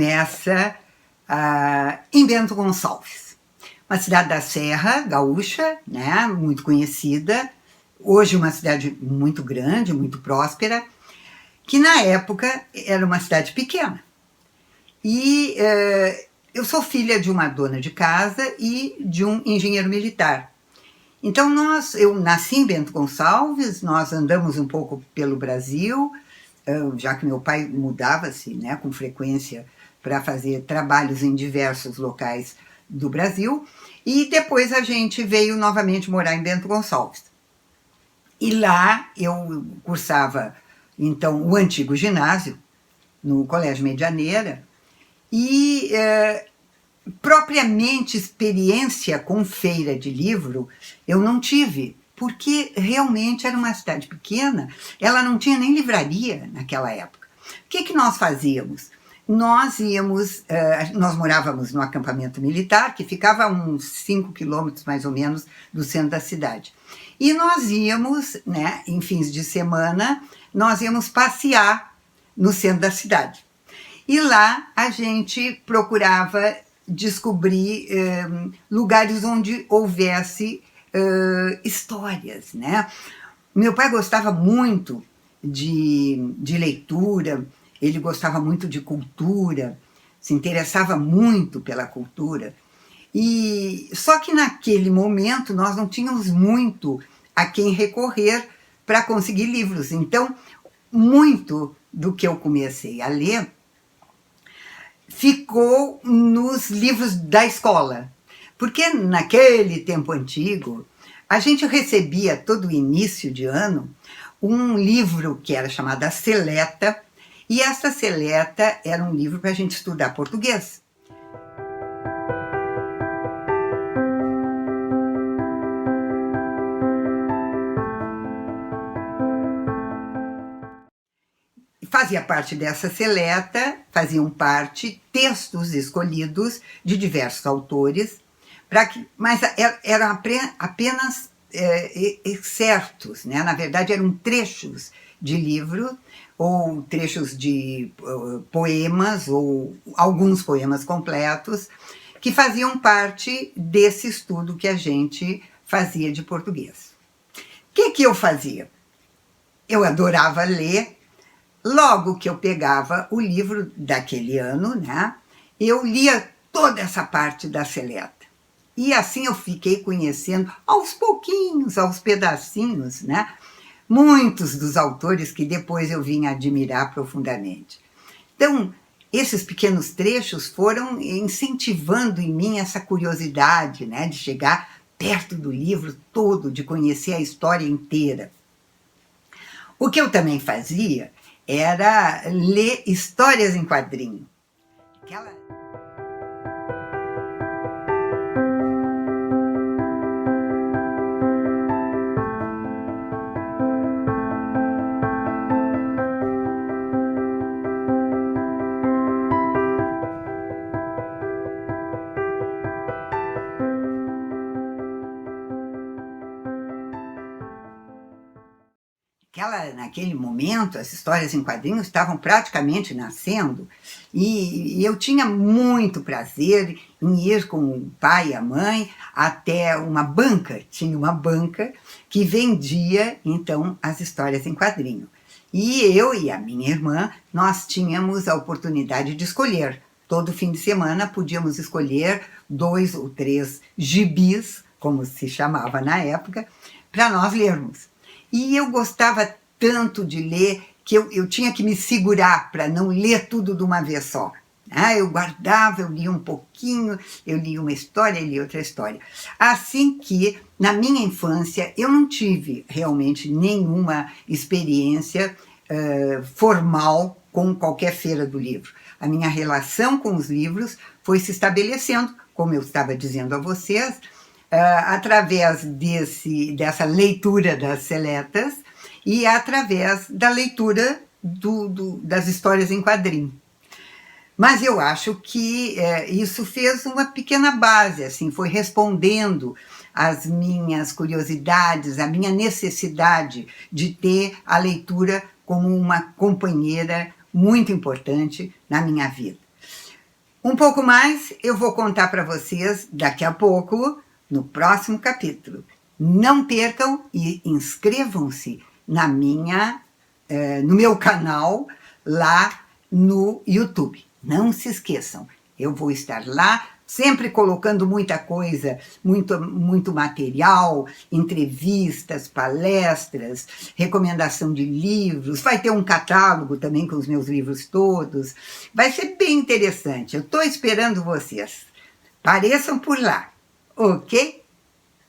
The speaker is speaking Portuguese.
começa em Bento Gonçalves, uma cidade da Serra Gaúcha, né, muito conhecida, hoje uma cidade muito grande, muito próspera, que na época era uma cidade pequena. E eu sou filha de uma dona de casa e de um engenheiro militar. Então eu nasci em Bento Gonçalves, nós andamos um pouco pelo Brasil, já que meu pai mudava-se, né, com frequência para fazer trabalhos em diversos locais do Brasil, e depois a gente veio novamente morar em Bento Gonçalves. E lá eu cursava, então, o antigo ginásio, no Colégio Medianeira, e propriamente experiência com feira de livro eu não tive, porque realmente era uma cidade pequena, ela não tinha nem livraria naquela época. O que nós fazíamos? Nós morávamos no acampamento militar, que ficava a uns 5 quilômetros mais ou menos do centro da cidade. E nós íamos, né, em fins de semana, nós íamos passear no centro da cidade. E lá a gente procurava descobrir lugares onde houvesse histórias, né? Meu pai gostava muito de leitura, ele gostava muito de cultura, se interessava muito pela cultura. E só que naquele momento nós não tínhamos muito a quem recorrer para conseguir livros. Então, muito do que eu comecei a ler ficou nos livros da escola, porque naquele tempo antigo a gente recebia todo início de ano um livro que era chamado a Seleta, e essa Seleta era um livro para a gente estudar português. Fazia parte dessa seleta, faziam parte textos escolhidos de diversos autores, mas eram apenas excertos, né? Na verdade eram trechos de livro, ou trechos de poemas, ou alguns poemas completos, que faziam parte desse estudo que a gente fazia de português. O que eu fazia? Eu adorava ler. Logo que eu pegava o livro daquele ano, né, eu lia toda essa parte da seleta. E assim eu fiquei conhecendo aos pouquinhos, aos pedacinhos, né, muitos dos autores que depois eu vim admirar profundamente. Então, esses pequenos trechos foram incentivando em mim essa curiosidade, né, de chegar perto do livro todo, de conhecer a história inteira. O que eu também fazia era ler histórias em quadrinho. Naquele momento, as histórias em quadrinhos estavam praticamente nascendo e eu tinha muito prazer em ir com o pai e a mãe até uma banca. Tinha uma banca que vendia, então, as histórias em quadrinho. E eu e a minha irmã, nós tínhamos a oportunidade de escolher. Todo fim de semana podíamos escolher 2 ou 3 gibis, como se chamava na época, para nós lermos. E eu gostava tanto de ler que eu tinha que me segurar para não ler tudo de uma vez só. Eu guardava, eu lia um pouquinho, eu lia uma história, eu lia outra história. Assim que, na minha infância, eu não tive realmente nenhuma experiência formal com qualquer feira do livro. A minha relação com os livros foi se estabelecendo, como eu estava dizendo a vocês, através dessa leitura das seletas e através da leitura das histórias em quadrinho. Mas eu acho que isso fez uma pequena base, assim, foi respondendo às minhas curiosidades, à minha necessidade de ter a leitura como uma companheira muito importante na minha vida. Um pouco mais eu vou contar para vocês daqui a pouco, no próximo capítulo. Não percam e inscrevam-se no meu canal lá no YouTube. Não se esqueçam, eu vou estar lá sempre colocando muita coisa, muito material, entrevistas, palestras, recomendação de livros, vai ter um catálogo também com os meus livros todos, vai ser bem interessante, eu estou esperando vocês, pareçam por lá, ok?